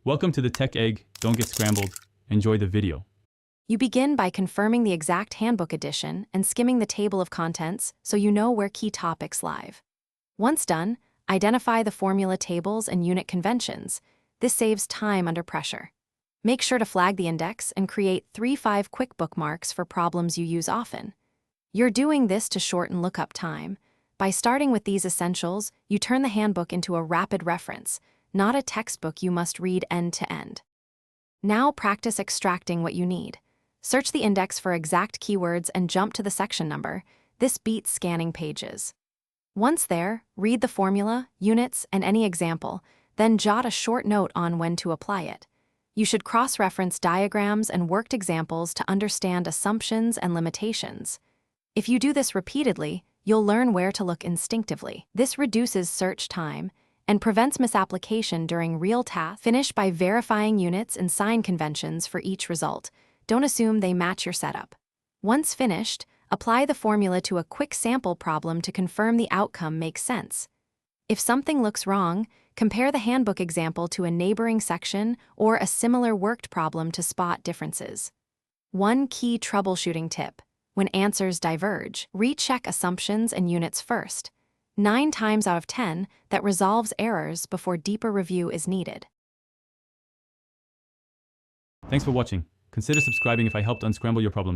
Welcome to the Tech Egg. Don't get scrambled. Enjoy the video. You begin by confirming the exact handbook edition and skimming the table of contents so you know where key topics lie. Once done, identify the formula tables and unit conventions. This saves time under pressure. Make sure to flag the index and create 3-5 quick bookmarks for problems you use often. You're doing this to shorten lookup time. By starting with these essentials, you turn the handbook into a rapid reference, not a textbook you must read end to end. Now practice extracting what you need. Search the index for exact keywords and jump to the section number. This beats scanning pages. Once there, read the formula, units, and any example, then jot a short note on when to apply it. You should cross-reference diagrams and worked examples to understand assumptions and limitations. If you do this repeatedly, you'll learn where to look instinctively. This reduces search time and prevents misapplication during real tasks. Finish by verifying units and sign conventions for each result. Don't assume they match your setup. Once finished, apply the formula to a quick sample problem to confirm the outcome makes sense. If something looks wrong, compare the handbook example to a neighboring section or a similar worked problem to spot differences. One key troubleshooting tip: when answers diverge, recheck assumptions and units first. 9 times out of 10, that resolves errors before deeper review is needed. Thanks for watching. Consider subscribing if I helped unscramble your problems.